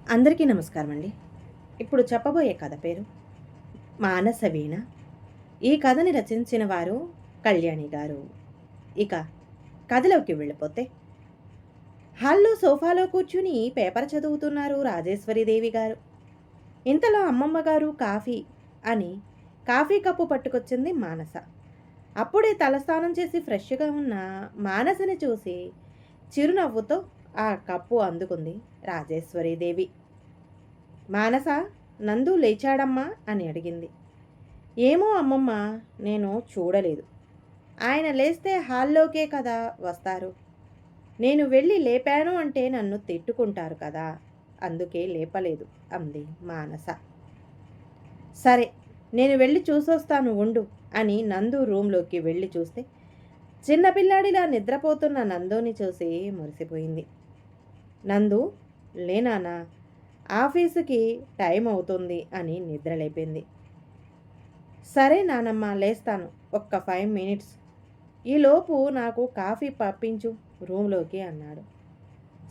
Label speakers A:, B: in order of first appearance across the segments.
A: అందరికీ నమస్కారం అండి. ఇప్పుడు చెప్పబోయే కథ పేరు 'మానసవీణ'. ఈ కథని రచించిన వారు కళ్యాణి గారు. ఇక కథలోకి వెళ్ళిపోతే, హాల్‌లో సోఫాలో కూర్చుని పేపర్ చదువుతున్నారు రాజేశ్వరీదేవి గారు. ఇంతలో అమ్మమ్మ గారు కాఫీ అని కాఫీ కప్పు పట్టుకొచ్చింది మానస. అప్పుడే తలస్నానం చేసి ఫ్రెష్‌గా ఉన్న మానసని చూసి చిరునవ్వుతో ఆ కప్పు అందుకుంది రాజేశ్వరీదేవి. మానస, నందు లేచాడమ్మా అని అడిగింది. ఏమో అమ్మమ్మ, నేను చూడలేదు. ఆయన లేస్తే హాల్లోకే కదా వస్తారు. నేను వెళ్ళి లేపాను అంటే నన్ను తిట్టుకుంటారు కదా, అందుకే లేపలేదు అంది మానస. సరే, నేను వెళ్ళి చూసొస్తాను ఉండు అని నందు రూంలోకి వెళ్ళి చూస్తే చిన్నపిల్లాడిలా నిద్రపోతున్న నందుని చూసి మురిసిపోయింది. నందు, లేనానా, ఆఫీసుకి టైం అవుతుంది అని నిద్రలేపింది. సరే నానమ్మ, లేస్తాను, ఒక్క 5 మినిట్స్, ఈలోపు నాకు కాఫీ పంపించు రూంలోకి అన్నాడు.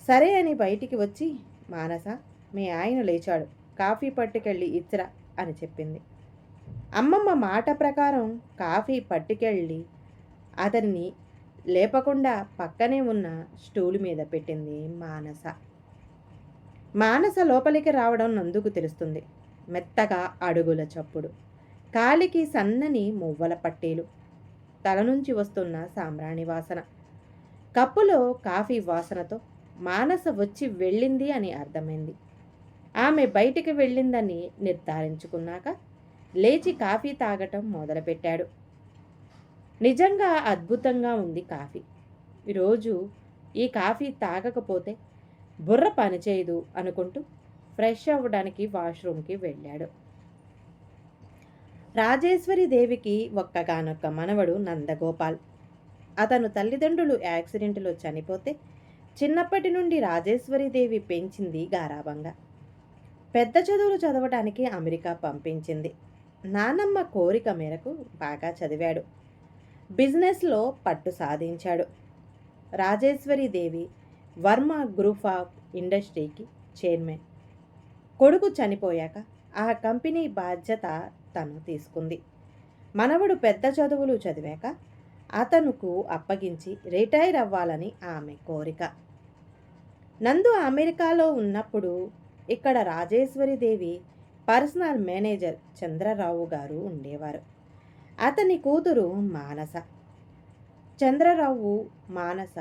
A: సరే అని బయటికి వచ్చి, మానస, మీ ఆయన లేచాడు, కాఫీ పట్టుకెళ్ళి ఇచ్చిరా అని చెప్పింది. అమ్మమ్మ మాట ప్రకారం కాఫీ పట్టుకెళ్ళి అతన్ని లేపకుండా పక్కనే ఉన్న స్టూలు మీద పెట్టింది మానస. మానస లోపలికి రావడం నందుకు తెలుస్తుంది. మెత్తగా అడుగుల చప్పుడు, కాలికి సన్నని మువ్వల పట్టీలు, తల నుంచి వస్తున్న సాంబ్రాణి వాసన, కప్పులో కాఫీ వాసనతో మానస వచ్చి వెళ్ళింది అని అర్థమైంది. ఆమె బయటికి వెళ్ళిందని నిర్ధారించుకున్నాక లేచి కాఫీ తాగటం మొదలుపెట్టాడు. నిజంగా అద్భుతంగా ఉంది కాఫీ. ఈరోజు ఈ కాఫీ తాగకపోతే బుర్ర పనిచేయదు అనుకుంటూ ఫ్రెష్ అవ్వడానికి వాష్రూమ్కి వెళ్ళాడు. రాజేశ్వరి దేవికి ఒక్కగానొక్క మనవడు నందగోపాల్. అతను తల్లిదండ్రులు యాక్సిడెంట్లో చనిపోతే చిన్నప్పటి నుండి రాజేశ్వరి దేవి పెంచింది గారాబంగా. పెద్ద చదువులు చదవడానికి అమెరికా పంపించింది. నానమ్మ కోరిక మేరకు బాగా చదివాడు. బిజినెస్లో పట్టు సాధించాడు. రాజేశ్వరి దేవి వర్మ గ్రూప్ ఆఫ్ ఇండస్ట్రీకి చైర్మన్. కొడుకు చనిపోయాక ఆ కంపెనీ బాధ్యత తను తీసుకుంది. మనవడు పెద్ద చదువులు చదివాక అతనుకు అప్పగించి రిటైర్ అవ్వాలని ఆమె కోరిక. నందు అమెరికాలో ఉన్నప్పుడు ఇక్కడ రాజేశ్వరి దేవి పర్సనల్ మేనేజర్ చంద్రరావు గారు ఉండేవారు. అతని కూతురు మానస. చంద్రరావు, మానస,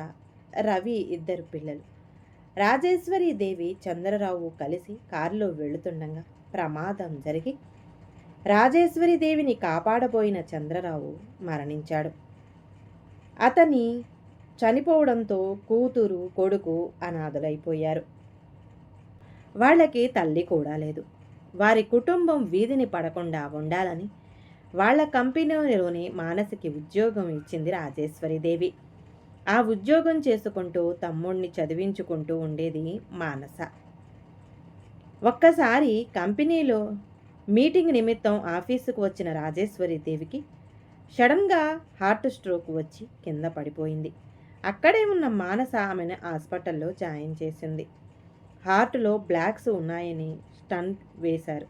A: రవి ఇద్దరు పిల్లలు. రాజేశ్వరి దేవి చంద్రరావు కలిసి కారులో వెళుతుండగా ప్రమాదం జరిగి రాజేశ్వరి దేవిని కాపాడబోయిన చంద్రరావు మరణించాడు. అతని చనిపోవడంతో కూతురు, కొడుకు అనాథలైపోయారు. వాళ్ళకి తల్లి కూడా లేదు. వారి కుటుంబం వీధిని పడకుండా ఉండాలని వాళ్ళ కంపెనీలోనే మానసికి ఉద్యోగం ఇచ్చింది రాజేశ్వరీదేవి. ఆ ఉద్యోగం చేసుకుంటూ తమ్ముడిని చదివించుకుంటూ ఉండేది మానస. ఒక్కసారి కంపెనీలో మీటింగ్ నిమిత్తం ఆఫీసుకు వచ్చిన రాజేశ్వరీదేవికి సడన్గా హార్ట్ స్ట్రోక్ వచ్చి కింద పడిపోయింది. అక్కడే ఉన్న మానస ఆమెను హాస్పిటల్లో జాయిన్ చేసింది. హార్ట్లో బ్లాక్స్ ఉన్నాయని స్టంట్ వేశారు.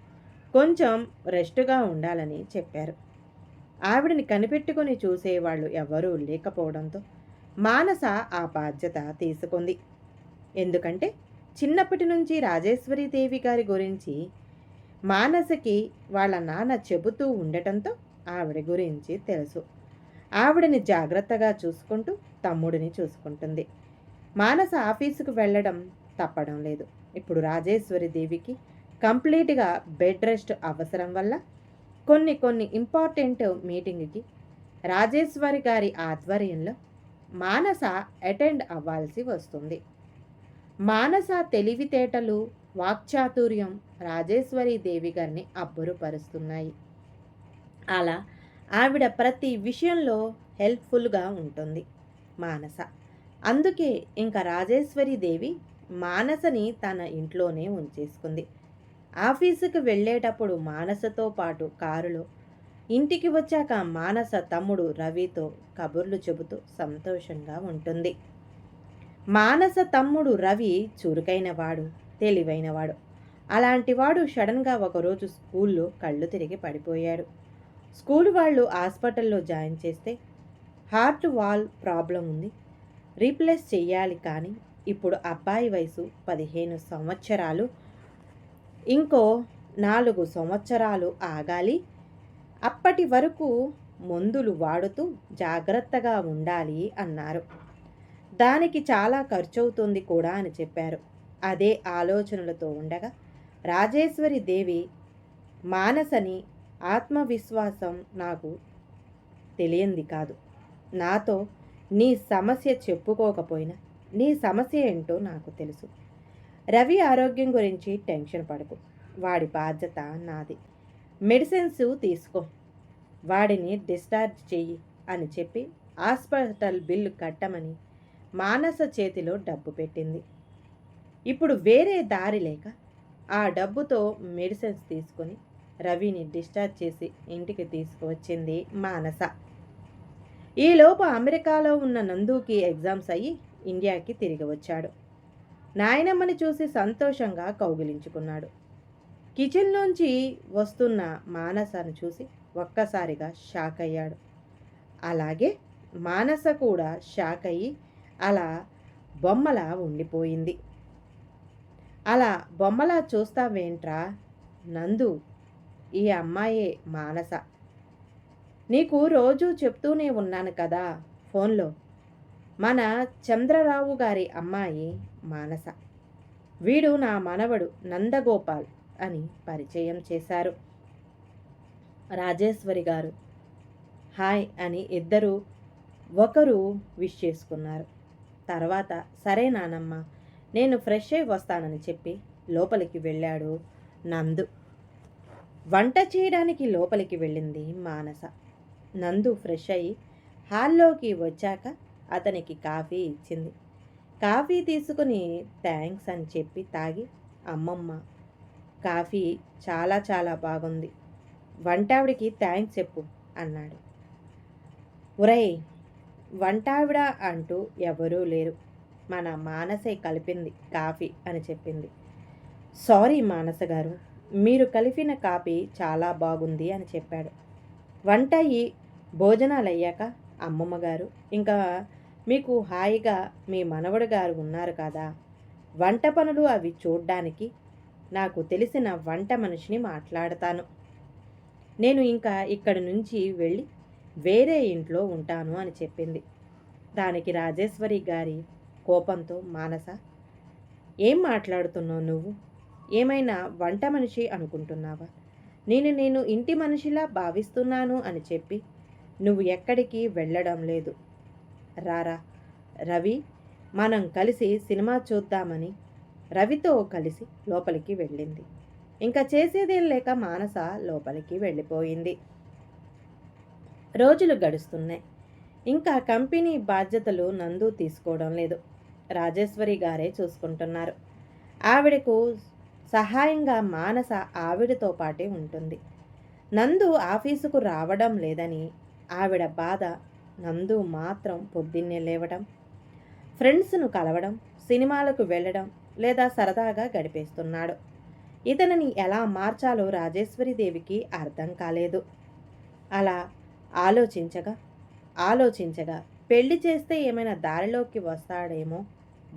A: కొంచెం రెస్ట్గా ఉండాలని చెప్పారు. ఆవిడని కనిపెట్టుకుని చూసేవాళ్ళు ఎవరూ లేకపోవడంతో మానస ఆ బాధ్యత తీసుకుంది. ఎందుకంటే చిన్నప్పటి నుంచి రాజేశ్వరీదేవి గారి గురించి మానసకి వాళ్ళ నాన్న చెబుతూ ఉండటంతో ఆవిడ గురించి తెలుసు. ఆవిడని జాగ్రత్తగా చూసుకుంటూ తమ్ముడిని చూసుకుంటుంది. మానస ఆఫీసుకు వెళ్ళడం తప్పడం లేదు. ఇప్పుడు రాజేశ్వరీదేవికి కంప్లీట్గా బెడ్ రెస్ట్ అవసరం వల్ల కొన్ని ఇంపార్టెంట్ మీటింగ్కి రాజేశ్వరి గారి ఆధ్వర్యంలో మానస అటెండ్ అవ్వాల్సి వస్తుంది. మానస తెలివితేటలు, వాక్చాతుర్యం రాజేశ్వరి దేవి గారిని అబ్బురుపరుస్తున్నాయి. అలా ఆవిడ ప్రతి విషయంలో హెల్ప్ఫుల్గా ఉంటుంది మానస. అందుకే ఇంకా రాజేశ్వరి దేవి మానసని తన ఇంట్లోనే ఉంచేసుకుంది. ఆఫీసుకు వెళ్ళేటప్పుడు మానసతో పాటు కారులో, ఇంటికి వచ్చాక మానస తమ్ముడు రవితో కబుర్లు చెబుతూ సంతోషంగా ఉంటుంది. మానస తమ్ముడు రవి చురుకైనవాడు, తెలివైనవాడు. అలాంటివాడు సడన్గా ఒకరోజు స్కూల్లో కళ్ళు తిరిగి పడిపోయాడు. స్కూల్ వాళ్ళు హాస్పిటల్లో జాయిన్ చేస్తే హార్ట్ వాల్ ప్రాబ్లం ఉంది, రీప్లేస్ చెయ్యాలి. కానీ ఇప్పుడు అబ్బాయి వయసు 15 సంవత్సరాలు, ఇంకో 4 సంవత్సరాలు ఆగాలి. అప్పటి వరకు మందులు వాడుతూ జాగ్రత్తగా ఉండాలి అన్నారు. దానికి చాలా ఖర్చవుతుంది కూడా అని చెప్పారు. అదే ఆలోచనలతో ఉండగా రాజేశ్వరి దేవి మానసని ఆత్మవిశ్వాసం నాకు తెలియంది కాదు. నాతో నీ సమస్య చెప్పుకోకపోయినా నీ సమస్య ఏంటో నాకు తెలుసు. రవి ఆరోగ్యం గురించి టెన్షన్ పడకు, వాడి బాధ్యత నాది. మెడిసిన్స్ తీసుకో, వాడిని డిశ్చార్జ్ చెయ్యి అని చెప్పి హాస్పిటల్ బిల్లు కట్టమని మానస చేతిలో డబ్బు పెట్టింది. ఇప్పుడు వేరే దారి లేక ఆ డబ్బుతో మెడిసిన్స్ తీసుకొని రవిని డిశ్చార్జ్ చేసి ఇంటికి తీసుకువచ్చింది మానస. ఈలోపు అమెరికాలో ఉన్న నందుకి ఎగ్జామ్స్ అయ్యి ఇండియాకి తిరిగి వచ్చాడు. నాయనమ్మని చూసి సంతోషంగా కౌగిలించుకున్నాడు. కిచెన్లోంచి వస్తున్న మానసను చూసి ఒక్కసారిగా షాక్ అయ్యాడు. అలాగే మానస కూడా షాక్ అయ్యి అలా బొమ్మలా ఉండిపోయింది. అలా బొమ్మలా చూస్తావేంట్రా నందు, ఈ అమ్మాయే మానస. నీకు రోజూ చెప్తూనే ఉన్నాను కదా ఫోన్లో, మన చంద్రరావు గారి అమ్మాయి మానస. వీడు నా మనవడు నందగోపాల్ అని పరిచయం చేశారు. రాజేశ్వరి గారు హాయ్ అని ఇద్దరు ఒకరు విష్ చేసుకున్నారు. తర్వాత సరే నానమ్మ, నేను ఫ్రెష్ అయి వస్తానని చెప్పి లోపలికి వెళ్ళాడు నందు. వంట చేయడానికి లోపలికి వెళ్ళింది మానస. నందు ఫ్రెష్ అయ్యి హాల్లోకి వచ్చాక అతనికి కాఫీ ఇచ్చింది. కాఫీ తీసుకుని థ్యాంక్స్ అని చెప్పి తాగి, అమ్మమ్మ కాఫీ చాలా చాలా బాగుంది, వంటావిడికి థ్యాంక్స్ చెప్పు అన్నాడు. ఒరేయ్, వంటావిడ అంటూ ఎవరూ లేరు, మన మానసే కలిపింది కాఫీ అని చెప్పింది. సారీ మానస గారు, మీరు కలిపిన కాఫీ చాలా బాగుంది అని చెప్పాడు. వంట అయ్యి భోజనాలు అయ్యాక అమ్మమ్మ గారు ఇంకా మీకు హాయిగా మీ మనవడు గారు ఉన్నారు కదా, వంట పనులు అవి చూడ్డానికి నాకు తెలిసిన వంట మనిషిని మాట్లాడతాను. నేను ఇంకా ఇక్కడి నుంచి వెళ్ళి వేరే ఇంట్లో ఉంటాను అని చెప్పింది. దానికి రాజేశ్వరి గారి కోపంతో, మానస ఏం మాట్లాడుతున్నావు నువ్వు? ఏమైనా వంట మనిషి అనుకుంటున్నావా? నేను ఇంటి మనిషిలా భావిస్తున్నాను అని చెప్పి నువ్వు ఎక్కడికి వెళ్ళడం లేదు. రారా రవి, మనం కలిసి సినిమా చూద్దామని రవితో కలిసి లోపలికి వెళ్ళింది. ఇంకా చేసేదేం లేక మానస లోపలికి వెళ్ళిపోయింది. రోజులు గడుస్తున్నాయి. ఇంకా కంపెనీ బాధ్యతలు నందు తీసుకోవడం లేదు, రాజేశ్వరి గారే చూసుకుంటున్నారు. ఆవిడకు సహాయంగా మానస ఆవిడతో పాటే ఉంటుంది. నందు ఆఫీసుకు రావడం లేదని ఆవిడ బాధ. నందు మాత్రం పొద్దున్నే లేవడం, ఫ్రెండ్స్ను కలవడం, సినిమాలకు వెళ్ళడం లేదా సరదాగా గడిపేస్తున్నాడు. ఇతనిని ఎలా మార్చాలో రాజేశ్వరీదేవికి అర్థం కాలేదు. అలా ఆలోచించగా పెళ్లి చేస్తే ఏమైనా దారిలోకి వస్తాడేమో,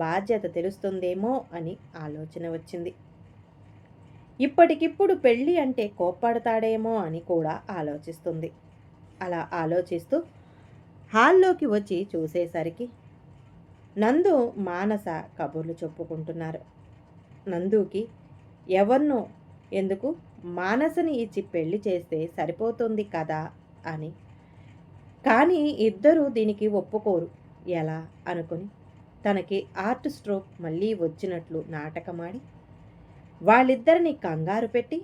A: బాధ్యత తెలుస్తుందేమో అని ఆలోచన వచ్చింది. ఇప్పటికిప్పుడు పెళ్ళి అంటే కోప్పడతాడేమో అని కూడా ఆలోచిస్తుంది. అలా ఆలోచిస్తూ హాల్లోకి వచ్చి చూసేసరికి నందు మానస కబుర్లు చెప్పుకుంటున్నారు. నందుకి ఎవరినో ఎందుకు, మానసని ఇచ్చి పెళ్లి చేస్తే సరిపోతుంది కదా అని. కానీ ఇద్దరూ దీనికి ఒప్పుకోరు. ఎలా అనుకుని తనకి హార్ట్ స్ట్రోక్ మళ్ళీ వచ్చినట్లు నాటకమాడి వాళ్ళిద్దరిని కంగారు పెట్టి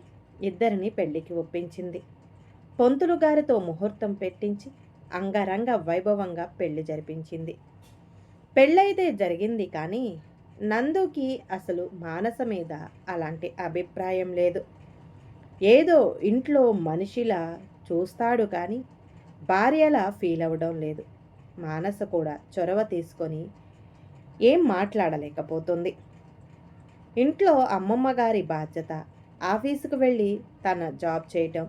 A: ఇద్దరిని పెళ్లికి ఒప్పించింది. పొంతులు గారితో ముహూర్తం పెట్టించి అంగరంగ వైభవంగా పెళ్లి జరిపించింది. పెళ్ళైతే జరిగింది, కానీ నందుకి అసలు మానస మీద అలాంటి అభిప్రాయం లేదు. ఏదో ఇంట్లో మనిషిలా చూస్తాడు, కానీ భార్యలా ఫీల్ అవ్వడం లేదు. మానస కూడా చొరవ తీసుకొని ఏం మాట్లాడలేకపోతుంది. ఇంట్లో అమ్మమ్మ గారి బాధ్యత, ఆఫీసుకు వెళ్ళి తన జాబ్ చేయటం,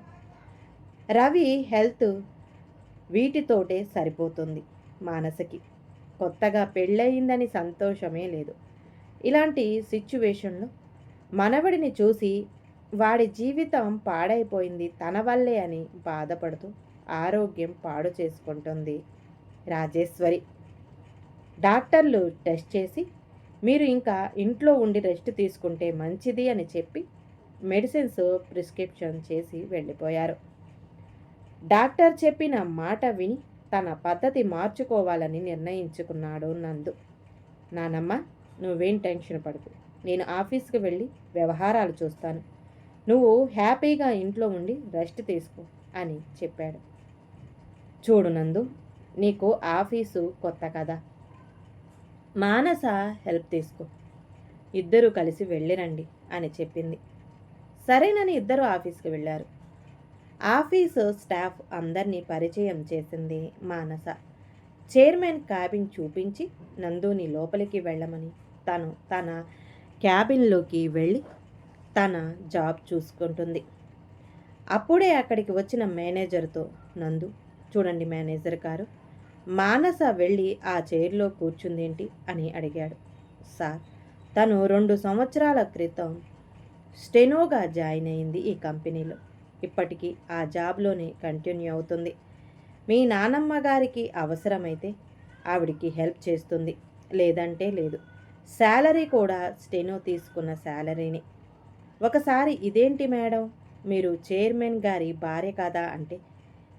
A: రవి హెల్త్, వీటితోటే సరిపోతుంది మానసకి. కొత్తగా పెళ్ళయిందని సంతోషమే లేదు. ఇలాంటి సిచ్యువేషన్లో మనవడిని చూసి వాడి జీవితం పాడైపోయింది తన వల్లే అని బాధపడుతూ ఆరోగ్యం పాడు చేసుకుంటుంది రాజేశ్వరి. డాక్టర్లు టెస్ట్ చేసి మీరు ఇంకా ఇంట్లో ఉండి రెస్ట్ తీసుకుంటే మంచిది అని చెప్పి మెడిసిన్స్ ప్రిస్క్రిప్షన్ చేసి వెళ్ళిపోయారు. డాక్టర్ చెప్పిన మాట విని తన పద్ధతి మార్చుకోవాలని నిర్ణయించుకున్నాడు నందు. నానమ్మ, నువ్వేం టెన్షన్ పడకు, నేను ఆఫీస్కి వెళ్ళి వ్యవహారాలు చూస్తాను, నువ్వు హ్యాపీగా ఇంట్లో ఉండి రెస్ట్ తీసుకో అని చెప్పాడు. చూడు నందు, నీకు ఆఫీసు కొత్త కదా, మానస హెల్ప్ తీసుకో, ఇద్దరూ కలిసి వెళ్ళిరండి అని చెప్పింది. సరేనని ఇద్దరు ఆఫీస్కి వెళ్ళారు. ఆఫీసు స్టాఫ్ అందరినీ పరిచయం చేసింది మానస. చైర్మన్ క్యాబిన్ చూపించి నందుని లోపలికి వెళ్ళమని తను తన క్యాబిన్లోకి వెళ్ళి తన జాబ్ చూసుకుంటుంది. అప్పుడే అక్కడికి వచ్చిన మేనేజర్తో, నందు, చూడండి మేనేజర్ గారు, మానస వెళ్ళి ఆ చైర్లో కూర్చుందేంటి అని అడిగాడు. సార్, తను 2 సంవత్సరాల క్రితం స్టెనోగా జాయిన్ అయింది ఈ కంపెనీలో. ఇప్పటికీ ఆ జాబ్లోనే కంటిన్యూ అవుతుంది. మీ నానమ్మ గారికి అవసరమైతే ఆవిడికి హెల్ప్ చేస్తుంది, లేదంటే లేదు. శాలరీ కూడా స్టెనో తీసుకున్న శాలరీని. ఒకసారి ఇదేంటి మేడం, మీరు చైర్మన్ గారి భార్య కదా అంటే,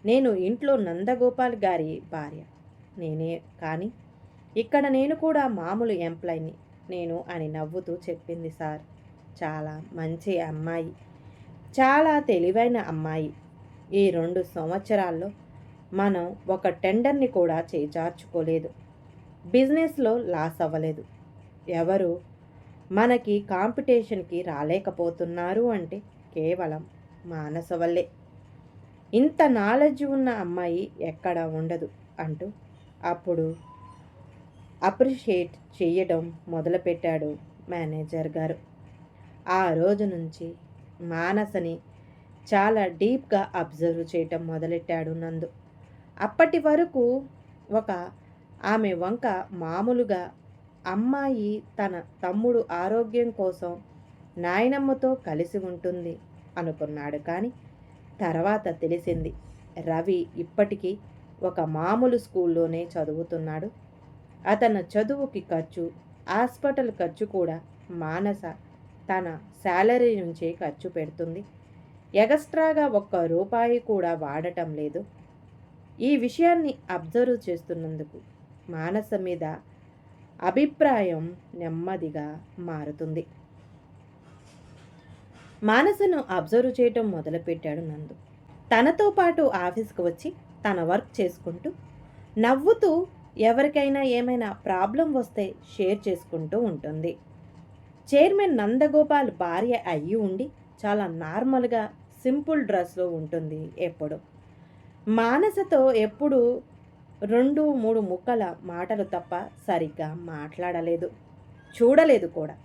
A: నేను ఇంట్లో నందగోపాల్ గారి భార్య నేనే, కానీ ఇక్కడ నేను కూడా మామూలు ఎంప్లాయ్ని నేను అని నవ్వుతూ చెప్పింది. సార్, చాలా మంచి అమ్మాయి, చాలా తెలివైన అమ్మాయి. ఈ 2 సంవత్సరాల్లో మనం ఒక టెండర్ని కూడా చేజార్చుకోలేదు, బిజినెస్లో లాస్ అవ్వలేదు. ఎవరు మనకి కాంపిటీషన్కి రాలేకపోతున్నారు అంటే కేవలం మానస వల్లే. ఇంత నాలెడ్జ్ ఉన్న అమ్మాయి ఎక్కడ ఉండదు అంటూ అప్పుడు అప్రిషియేట్ చేయడం మొదలుపెట్టాడు మేనేజర్ గారు. ఆ రోజు నుంచి మానసని చాలా డీప్గా అబ్జర్వ్ చేయటం మొదలెట్టాడు నందు. అప్పటి వరకు ఒక ఆమె వంక మామూలుగా అమ్మాయి తన తమ్ముడు ఆరోగ్యం కోసం నాయనమ్మతో కలిసి ఉంటుంది అనుకున్నాడు. కానీ తర్వాత తెలిసింది, రవి ఇప్పటికీ ఒక మామూలు స్కూల్లోనే చదువుతున్నాడు. అతని చదువుకి ఖర్చు, హాస్పిటల్ ఖర్చు కూడా మానస తన శాలరీ నుంచే ఖర్చు పెడుతుంది. ఎగస్ట్రాగా ఒక్క రూపాయి కూడా వాడటం లేదు. ఈ విషయాన్ని అబ్జర్వ్ చేస్తున్నందుకు మానస మీద అభిప్రాయం నెమ్మదిగా మారుతుంది. మానసను అబ్జర్వ్ చేయటం మొదలుపెట్టాడు నందు. తనతో పాటు ఆఫీస్కి వచ్చి తన వర్క్ చేసుకుంటూ నవ్వుతూ ఎవరికైనా ఏమైనా ప్రాబ్లం వస్తే షేర్ చేసుకుంటూ ఉంటుంది. చైర్మన్ నందగోపాల్ భార్య అయ్యి ఉండి చాలా నార్మల్గా సింపుల్ డ్రెస్లో ఉంటుంది. ఎప్పుడు మానసతో ఎప్పుడు 2-3 ముక్కల మాటలు తప్ప సరిగ్గా మాట్లాడలేదు, చూడలేదు కూడా.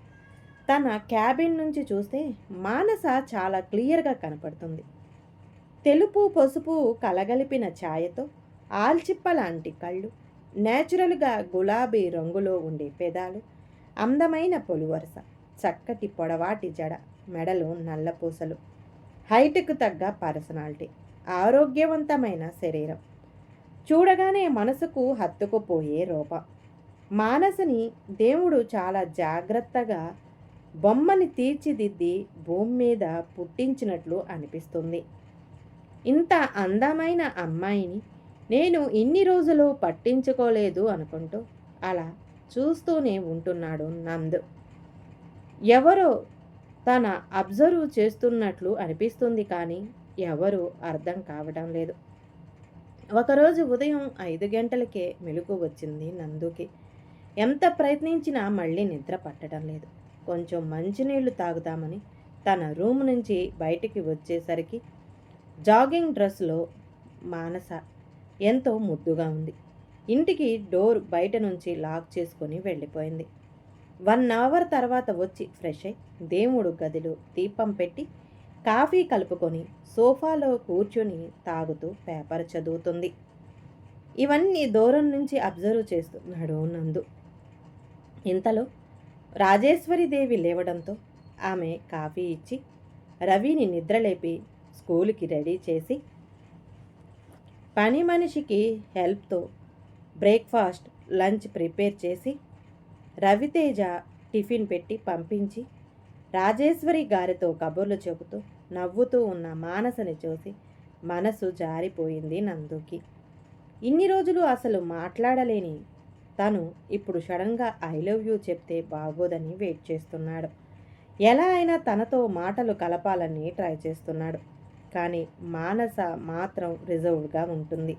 A: తన క్యాబిన్ నుంచి చూస్తే మానస చాలా క్లియర్గా కనపడుతుంది. తెలుపు పసుపు కలగలిపిన ఛాయతో ఆల్చిప్ప లాంటి కళ్ళు, నేచురల్గా గులాబీ రంగులో ఉండే పెదాలు, అందమైన పొలివరస, చక్కటి పొడవాటి జడ, మెడలో నల్లపూసలు, హైట్కు తగ్గ పర్సనాలిటీ, ఆరోగ్యవంతమైన శరీరం, చూడగానే మనసుకు హత్తుకుపోయే రూపం. మానసని దేవుడు చాలా జాగ్రత్తగా బొమ్మని తీర్చిదిద్ది భూమి మీద పుట్టించినట్లు అనిపిస్తుంది. ఇంత అందమైన అమ్మాయిని నేను ఇన్ని రోజులు పట్టించుకోలేదు అనుకుంటూ అలా చూస్తూనే ఉంటున్నాడు నందు. ఎవరో తన అబ్జర్వ్ చేస్తున్నట్లు అనిపిస్తుంది, కానీ ఎవరు అర్థం కావడం లేదు. ఒకరోజు ఉదయం 5 గంటలకే మెలకు వచ్చింది నందుకి. ఎంత ప్రయత్నించినా మళ్ళీ నిద్ర పట్టడం లేదు. కొంచెం మంచినీళ్లు తాగుదామని తన రూమ్ నుంచి బయటికి వచ్చేసరికి జాగింగ్ డ్రెస్లో మానస ఎంతో ముద్దుగా ఉంది. ఇంటికి డోర్ బయట నుంచి లాక్ చేసుకొని వెళ్ళిపోయింది. 1 అవర్ తర్వాత వచ్చి ఫ్రెష్ అయి దేవుడు గదిలో దీపం పెట్టి కాఫీ కలుపుకొని సోఫాలో కూర్చొని తాగుతూ పేపర్ చదువుతుంది. ఇవన్నీ దూరం నుంచి అబ్జర్వ్ చేస్తున్నాడు నందు. ఇంతలో రాజేశ్వరీదేవి లేవడంతో ఆమె కాఫీ ఇచ్చి రవిని నిద్రలేపి స్కూలుకి రెడీ చేసి పని మనిషికి హెల్ప్తో బ్రేక్ఫాస్ట్ లంచ్ ప్రిపేర్ చేసి రవితేజ టిఫిన్ పెట్టి పంపించి రాజేశ్వరి గారితో కబుర్లు చెబుతూ నవ్వుతూ ఉన్న మానసని చూసి మనసు జారిపోయింది నందుకి. ఇన్ని రోజులు అసలు మాట్లాడలేని తను ఇప్పుడు సడన్గా ఐ లవ్ యూ చెప్తే బాగోదని వెయిట్ చేస్తున్నాడు. ఎలా అయినా తనతో మాటలు కలపాలని ట్రై చేస్తున్నాడు. కానీ మానస మాత్రం రిజర్వ్డ్గా ఉంటుంది.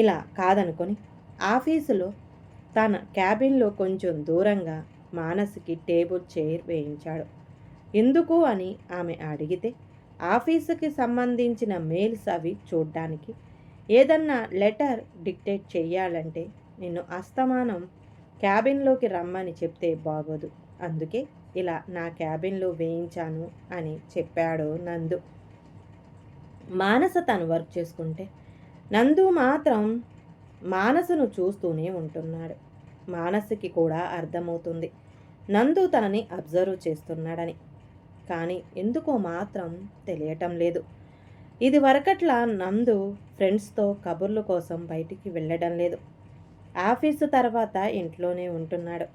A: ఇలా కాదనుకొని ఆఫీసులో తన క్యాబిన్లో కొంచెం దూరంగా మానస్కి టేబుల్ చైర్ వేయించాడు. ఎందుకు అని ఆమె అడిగితే ఆఫీసుకి సంబంధించిన మెయిల్స్ అవి చూడ్డానికి, ఏదన్నా లెటర్ డిక్టేట్ చెయ్యాలంటే నిన్ను అస్తమానం క్యాబిన్లోకి రమ్మని చెప్తే బాగోదు, అందుకే ఇలా నా క్యాబిన్లో వేయించాను అని చెప్పాడు నందు. మానస తను వర్క్ చేసుకుంటే నందు మాత్రం మానసను చూస్తూనే ఉంటున్నాడు. మానసకి కూడా అర్థమవుతుంది నందు తనని అబ్జర్వ్ చేస్తున్నాడని. కానీ ఎందుకో మాత్రం తెలియటం లేదు. ఇది వరకట్లా నందు ఫ్రెండ్స్తో కబుర్ల కోసం బయటికి వెళ్ళడం లేదు. ఆఫీసు తర్వాత ఇంట్లోనే ఉంటున్నాడు.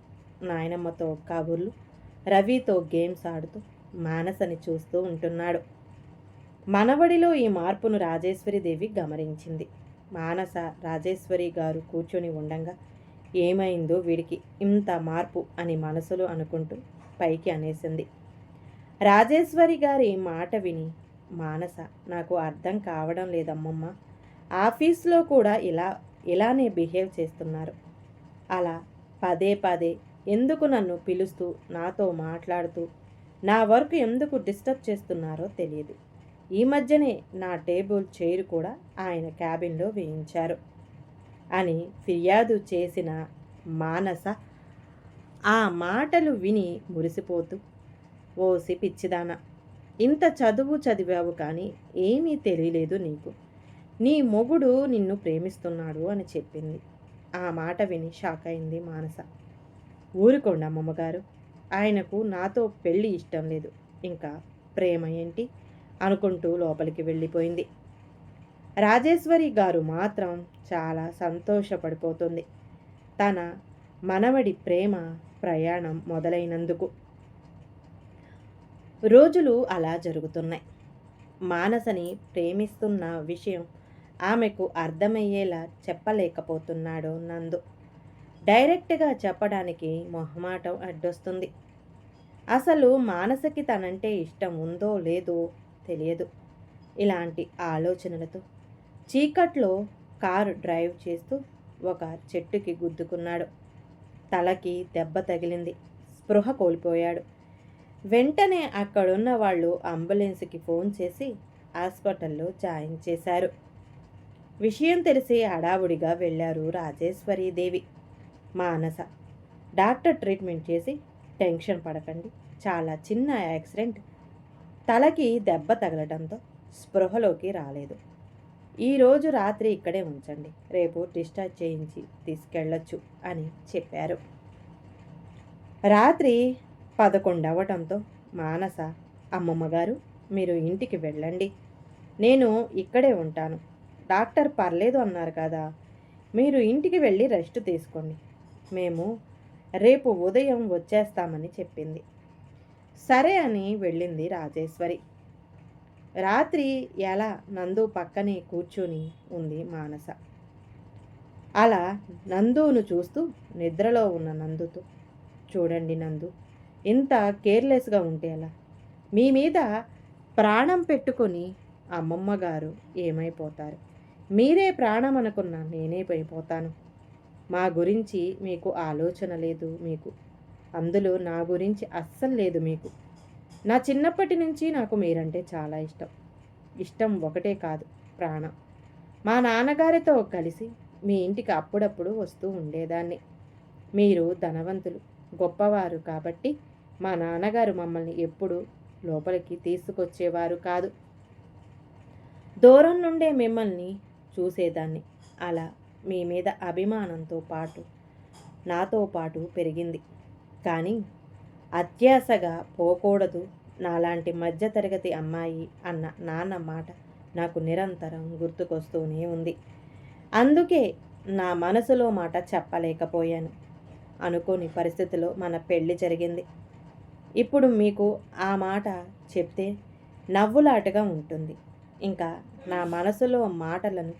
A: నాయనమ్మతో కబుర్లు, రవితో గేమ్స్ ఆడుతూ మానసని చూస్తూ ఉంటున్నాడు. మనవడిలో ఈ మార్పును రాజేశ్వరీదేవి గమనించింది. మానస రాజేశ్వరి గారు కూర్చొని ఉండంగా ఏమైందో వీడికి ఇంత మార్పు అని మనసులో అనుకుంటూ పైకి అనేసింది. రాజేశ్వరి గారి మాట విని మానస, నాకు అర్థం కావడం లేదమ్మమ్మ, ఆఫీస్లో కూడా ఇలానే బిహేవ్ చేస్తున్నారు. అలా పదే పదే ఎందుకు నన్ను పిలుస్తూ నాతో మాట్లాడుతూ నా వర్క్ ఎందుకు డిస్టర్బ్ చేస్తున్నారో తెలియదు. ఈ మధ్యనే నా టేబుల్ చైర్ కూడా ఆయన క్యాబిన్లో వేయించారు అని ఫిర్యాదు చేసిన మానస ఆ మాటలు విని మురిసిపోతూ, ఓసి పిచ్చిదానా, ఇంత చదువు చదివావు కానీ ఏమీ తెలియలేదు నీకు, నీ మొగుడు నిన్ను ప్రేమిస్తున్నాడు అని చెప్పింది. ఆ మాట విని షాక్ అయింది మానస. ఊరుకోండి అమ్మమ్మగారు, ఆయనకు నాతో పెళ్ళి ఇష్టం లేదు, ఇంకా ప్రేమ ఏంటి అనుకుంటూ లోపలికి వెళ్ళిపోయింది. రాజేశ్వరి గారు మాత్రం చాలా సంతోషపడిపోతుంది తన మనవడి ప్రేమ ప్రయాణం మొదలైనందుకు. రోజులు అలా జరుగుతున్నాయి. మానసని ప్రేమిస్తున్న విషయం ఆమెకు అర్థమయ్యేలా చెప్పలేకపోతున్నాడు నందు. డైరెక్ట్గా చెప్పడానికి మొహమాటం అడ్డొస్తుంది. అసలు మానసకి తనంటే ఇష్టం ఉందో లేదో తెలియదు. ఇలాంటి ఆలోచనలతో చీకట్లో కారు డ్రైవ్ చేస్తూ ఒక చెట్టుకి గుద్దుకున్నాడు. తలకి దెబ్బ తగిలింది. స్పృహ కోల్పోయాడు. వెంటనే అక్కడున్న వాళ్ళు అంబులెన్స్కి ఫోన్ చేసి హాస్పిటల్లో జాయిన్ చేశారు. విషయం తెలిసి హడావుడిగా వెళ్ళారు రాజేశ్వరీదేవి, మానస. డాక్టర్ ట్రీట్మెంట్ చేసి, టెన్షన్ పడకండి, చాలా చిన్న యాక్సిడెంట్, తలకి దెబ్బ తగలడంతో స్పృహలోకి రాలేదు, ఈరోజు రాత్రి ఇక్కడే ఉంచండి, రేపు డిశ్చార్జ్ చేయించి తీసుకెళ్ళొచ్చు అని చెప్పారు. రాత్రి 11 అవ్వటంతో మానస, అమ్మమ్మగారు మీరు ఇంటికి వెళ్ళండి, నేను ఇక్కడే ఉంటాను, డాక్టర్ పర్లేదు అన్నారు కదా, మీరు ఇంటికి వెళ్ళి రెస్ట్ తీసుకోండి, మేము రేపు ఉదయం వచ్చేస్తామని చెప్పింది. సరే అని వెళ్ళింది రాజేశ్వరి. రాత్రి ఎలా నందు పక్కనే కూర్చొని ఉంది మానస. అలా నందును చూస్తూ నిద్రలో ఉన్న నందుతో, చూడండి నందు, ఇంత కేర్లెస్గా ఉంటే ఎలా, మీ మీద ప్రాణం పెట్టుకొని అమ్మమ్మ గారు ఏమైపోతారు, మీరే ప్రాణం అనుకున్నా నేనే అయిపోతాను, మా గురించి మీకు ఆలోచన లేదు, మీకు అందులో నా గురించి అస్సలు లేదు మీకు, నా చిన్నప్పటి నుంచి నాకు మీరంటే చాలా ఇష్టం, ఇష్టం ఒకటే కాదు ప్రాణం, మా నాన్నగారితో కలిసి మీ ఇంటికి అప్పుడప్పుడు వస్తూ ఉండేదాన్ని, మీరు ధనవంతులు, గొప్పవారు కాబట్టి మా నాన్నగారు మమ్మల్ని ఎప్పుడూ లోపలికి తీసుకొచ్చేవారు కాదు. దూరం నుండే మిమ్మల్ని చూసేదాన్ని. అలా మీ మీద అభిమానంతో పాటు నాతో పాటు పెరిగింది. కానీ అత్యాశగా పోకూడదు నాలాంటి మధ్యతరగతి అమ్మాయి అన్న నాన్న మాట నాకు నిరంతరం గుర్తుకొస్తూనే ఉంది. అందుకే నా మనసులో మాట చెప్పలేకపోయాను. అనుకోని పరిస్థితిలో మన పెళ్లి జరిగింది. ఇప్పుడు మీకు ఆ మాట చెప్తే నవ్వులాటగా ఉంటుంది. ఇంకా నా మనసులో మాటలను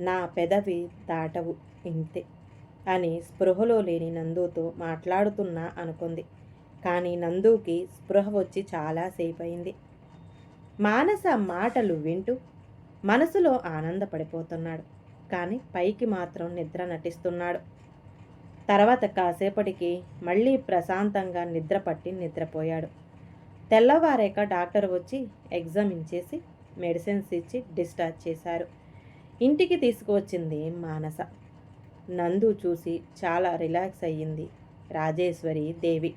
A: నా పెదవి దాటవు ఇంతే అని స్పృహలో లేని నందుతో మాట్లాడుతున్నా అనుకుంది. కానీ నందుకి స్పృహ వచ్చి చాలాసేపు అయింది. మానస మాటలు వింటూ మనసులో ఆనందపడిపోతున్నాడు. కానీ పైకి మాత్రం నిద్ర నటిస్తున్నాడు. తర్వాత కాసేపటికి మళ్ళీ ప్రశాంతంగా నిద్ర పట్టి నిద్రపోయాడు. తెల్లవారాక డాక్టర్ వచ్చి ఎగ్జామిన్ చేసి మెడిసిన్స్ ఇచ్చి డిశ్చార్జ్ చేశారు. ఇంటికి తీసుకువచ్చింది మానస. నందు చూసి చాలా రిలాక్స్ అయ్యింది రాజేశ్వరి దేవి.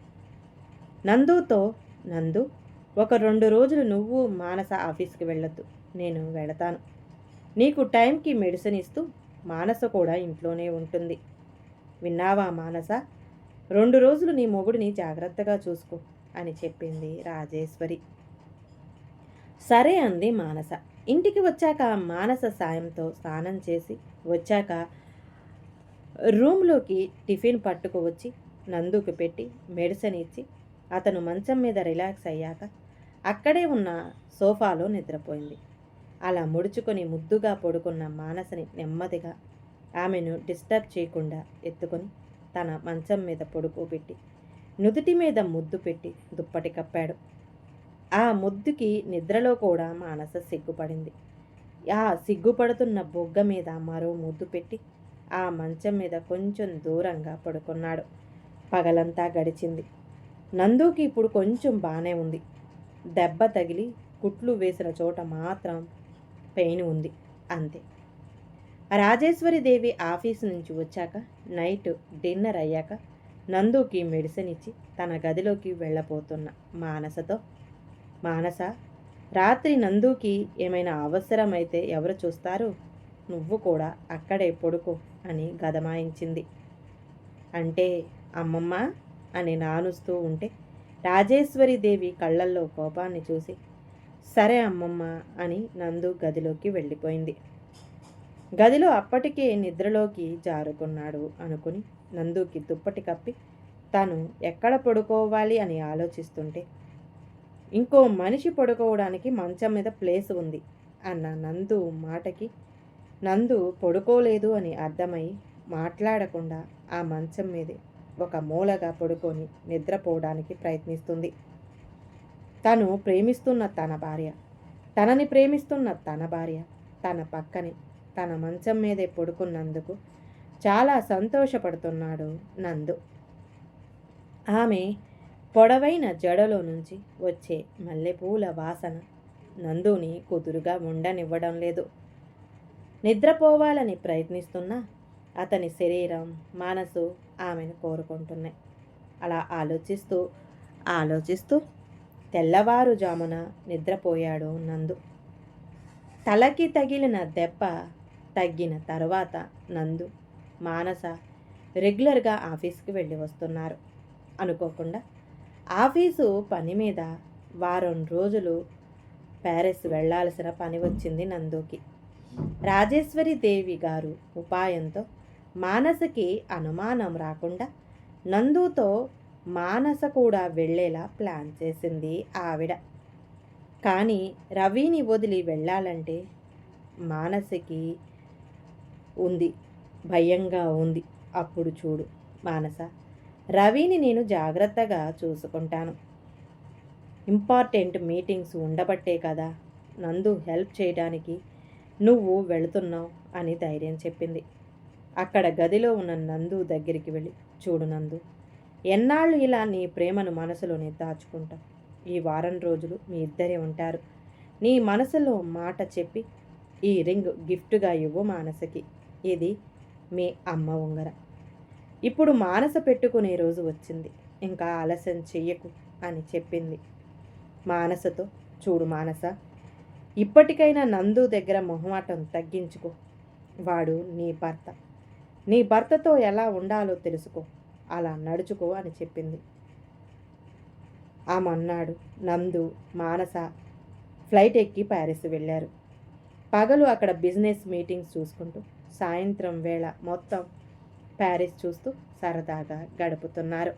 A: నందుతో, నందు, ఒక 2 రోజులు నువ్వు మానస ఆఫీస్కి వెళ్ళొద్దు, నేను వెళతాను. నీకు టైంకి మెడిసిన్ ఇస్తూ మానస కూడా ఇంట్లోనే ఉంటుంది. విన్నావా మానస? 2 రోజులు నీ మొగుడిని జాగ్రత్తగా చూసుకో అని చెప్పింది రాజేశ్వరి. సరే అంది మానస. ఇంటికి వచ్చాక మానస సాయంతో స్నానం చేసి వచ్చాక రూమ్లోకి టిఫిన్ పట్టుకు వచ్చి నందుకు పెట్టి మెడిసిన్ ఇచ్చి అతను మంచం మీద రిలాక్స్ అయ్యాక అక్కడే ఉన్న సోఫాలో నిద్రపోయింది. అలా ముడుచుకొని ముద్దుగా పడుకున్న మానసని నెమ్మదిగా ఆమెను డిస్టర్బ్ చేయకుండా ఎత్తుకొని తన మంచం మీద పడుకోబెట్టి నుదుటి మీద ముద్దు పెట్టి దుప్పటి కప్పాడు. ఆ ముద్దుకి నిద్రలో కూడా మానస సిగ్గుపడింది. ఆ సిగ్గుపడుతున్న బొగ్గ మీద మరో ముద్దు పెట్టి ఆ మంచం మీద కొంచెం దూరంగా పడుకున్నాడు. పగలంతా గడిచింది. నందుకి ఇప్పుడు కొంచెం బాగానే ఉంది. దెబ్బ తగిలి కుట్లు వేసిన చోట మాత్రం పెయిన్ ఉంది అంతే. రాజేశ్వరి దేవి ఆఫీసు నుంచి వచ్చాక నైట్ డిన్నర్ అయ్యాక నందుకి మెడిసిన్ ఇచ్చి తన గదిలోకి వెళ్ళబోతున్న మానసతో, మానస, రాత్రి నందుకి ఏమైనా అవసరమైతే ఎవరు చూస్తారు? నువ్వు కూడా అక్కడే పడుకో అని గదమాయించింది. అంటే అమ్మమ్మ అని నానుస్తూ ఉంటే రాజేశ్వరి దేవి కళ్ళల్లో కోపాన్ని చూసి సరే అమ్మమ్మ అని నందు గదిలోకి వెళ్ళిపోయింది. గదిలో అప్పటికే నిద్రలోకి జారుకున్నాడు అనుకుని నందుకి దుప్పటి కప్పి తను ఎక్కడ పడుకోవాలి అని ఆలోచిస్తుంటే ఇంకో మనిషి పడుకోవడానికి మంచం మీద ప్లేస్ ఉంది అన్న నందు మాటకి నందు పడుకోలేదు అని అర్థమై మాట్లాడకుండా ఆ మంచం మీదే ఒక మూలగా పడుకొని నిద్రపోవడానికి ప్రయత్నిస్తుంది. తను ప్రేమిస్తున్న తన భార్య, తనని ప్రేమిస్తున్న తన భార్య తన పక్కనే తన మంచం మీదే పడుకున్నందుకు చాలా సంతోషపడుతున్నాడు నందు. ఆమె పొడవైన జడలో నుంచి వచ్చే మల్లెపూల వాసన నందుని కుదురుగా ఉండనివ్వడం లేదు. నిద్రపోవాలని ప్రయత్నిస్తున్నా అతని శరీరం, మనసు ఆమెను కోరుకుంటున్నాయి. అలా ఆలోచిస్తూ తెల్లవారుజామున నిద్రపోయాడు నందు. తలకి తగిలిన దెబ్బ తగ్గిన తర్వాత నందు, మానస రెగ్యులర్గా ఆఫీస్కి వెళ్ళి వస్తున్నారు. అనుకోకుండా ఆఫీసు పని మీద వారం రోజులు ప్యారిస్ వెళ్ళాల్సిన పని వచ్చింది నందుకి. రాజేశ్వరి దేవి గారు ఉపాయంతో మానసకి అనుమానం రాకుండా నందుతో మానస కూడా వెళ్ళేలా ప్లాన్ చేసింది ఆవిడ. కానీ రవిని వదిలి వెళ్ళాలంటే మానసకి ఉంది, భయంగా ఉంది. అప్పుడు చూడు మానస, రవిని నేను జాగ్రత్తగా చూసుకుంటాను. ఇంపార్టెంట్ మీటింగ్స్ ఉండబట్టే కదా నందు హెల్ప్ చేయడానికి నువ్వు వెళుతున్నావు అని ధైర్యం చెప్పింది. అక్కడ గదిలో ఉన్న నందు దగ్గరికి వెళ్ళి, చూడు నందు, ఎన్నాళ్ళు ఇలా నీ ప్రేమను మనసులోనే దాచుకుంటావు? ఈ వారం రోజులు మీ ఇద్దరే ఉంటారు. నీ మనసులో మాట చెప్పి ఈ రింగ్ గిఫ్ట్గా ఇవ్వు మానసకి. ఇది మీ అమ్మ ఉంగరం. ఇప్పుడు మానస పెట్టుకునే రోజు వచ్చింది. ఇంకా ఆలస్యం చెయ్యకు అని చెప్పింది మానసతో. చూడు మానస, ఇప్పటికైనా నందు దగ్గర మొహమాటం తగ్గించుకో. వాడు నీ భర్త. నీ భర్తతో ఎలా ఉండాలో తెలుసుకో. అలా నడుచుకో అని చెప్పింది. ఆమె అన్నాడు. నందు, మానస ఫ్లైట్ ఎక్కి ప్యారిస్ వెళ్ళారు. పగలు అక్కడ బిజినెస్ మీటింగ్స్ చూసుకుంటూ, సాయంత్రం వేళ మొత్తం ప్యారిస్ చూస్తూ సరదాగా గడుపుతున్నారు.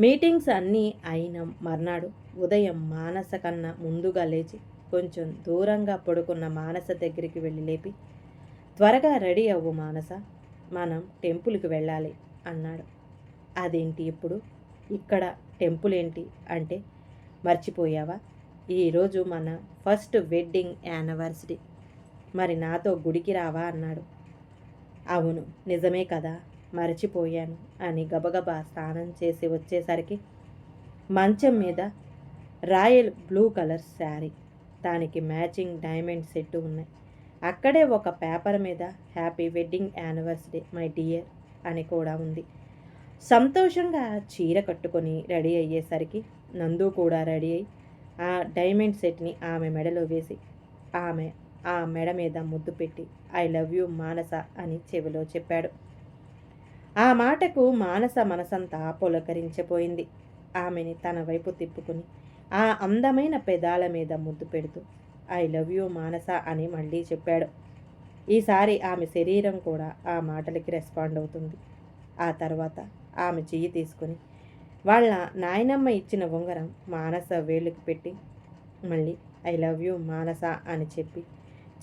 A: మీటింగ్స్ అన్నీ అయిన మర్నాడు ఉదయం మానస కన్నా ముందుగా లేచి కొంచెం దూరంగా పడుకున్న మానస దగ్గరికి వెళ్ళి లేపి, త్వరగా రెడీ అవ్వు మానస, మనం టెంపుల్కి వెళ్ళాలి అన్నాడు. అదేంటి ఇప్పుడు ఇక్కడ టెంపుల్ ఏంటి అంటే, మర్చిపోయావా, ఈరోజు మన ఫస్ట్ వెడ్డింగ్ యానివర్సరీ, మరి నాతో గుడికి రావా అన్నాడు. అవును నిజమే కదా, మరచిపోయాను అని గబగబా స్నానం చేసి వచ్చేసరికి మంచం మీద రాయల్ బ్లూ కలర్ శారీ, దానికి మ్యాచింగ్ డైమండ్ సెట్ ఉన్నాయి. అక్కడే ఒక పేపర్ మీద happy wedding anniversary my dear అని కూడా ఉంది. సంతోషంగా చీర కట్టుకొని రెడీ అయ్యేసరికి నందు కూడా రెడీ అయ్యి ఆ డైమండ్ సెట్ని ఆమె మెడలో వేసి ఆమె ఆ మెడ మీద ముద్దు పెట్టి ఐ లవ్ యూ మానస అని చెవిలో చెప్పాడు. ఆ మాటకు మానస మనసంతా పులకరించిపోయింది. ఆమెని తన వైపు తిప్పుకుని ఆ అందమైన పెదాల మీద ముద్దు పెడుతూ ఐ లవ్ యూ మానస అని మళ్ళీ చెప్పాడు. ఈసారి ఆమె శరీరం కూడా ఆ మాటలకి రెస్పాండ్ అవుతుంది. ఆ తర్వాత ఆమె చెయ్యి తీసుకుని వాళ్ళ నాయనమ్మ ఇచ్చిన ఉంగరం మానస వేలుకి పెట్టి మళ్ళీ ఐ లవ్ యూ మానస అని చెప్పి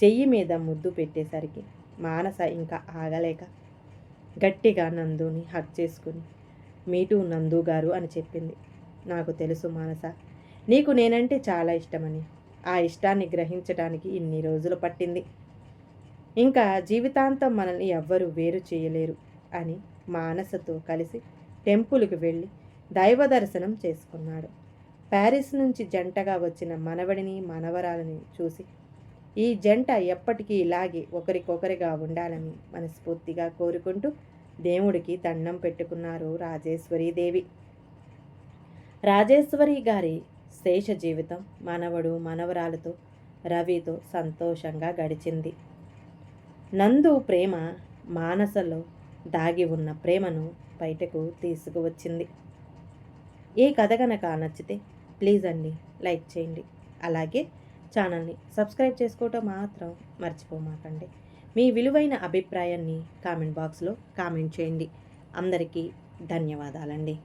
A: చెయ్యి మీద ముద్దు పెట్టేసరికి మానస ఇంకా ఆగలేక గట్టిగా నందుని హగ్ చేసుకుని మీటూ నందు గారు అని చెప్పింది. నాకు తెలుసు మానస, నీకు నేనంటే చాలా ఇష్టమని. ఆ ఇష్టాన్ని గ్రహించడానికి ఇన్ని రోజులు పట్టింది. ఇంకా జీవితాంతం మనల్ని ఎవ్వరూ వేరు చేయలేరు అని మానసతో కలిసి టెంపుల్కి వెళ్ళి దైవ దర్శనం చేసుకున్నాడు. ప్యారిస్ నుంచి జంటగా వచ్చిన మనవడిని మనవరాలని చూసి ఈ జంట ఎప్పటికీ ఇలాగే ఒకరికొకరిగా ఉండాలని మనస్ఫూర్తిగా కోరుకుంటూ దేవుడికి దండం పెట్టుకున్నారు రాజేశ్వరీదేవి. రాజేశ్వరి గారి శేష జీవితం మనవడు మనవరాలతో రవితో సంతోషంగా గడిచింది. నందు ప్రేమ మానసలో దాగి ఉన్న ప్రేమను బయటకు తీసుకువచ్చింది. ఈ కథ కనుక నచ్చితే ప్లీజ్ అండి లైక్ చేయండి. అలాగే ఛానల్ని సబ్స్క్రైబ్ చేసుకోవటం మాత్రం మర్చిపోమాకండి. మీ విలువైన అభిప్రాయాన్ని కామెంట్ బాక్స్లో కామెంట్ చేయండి. అందరికీ ధన్యవాదాలండి.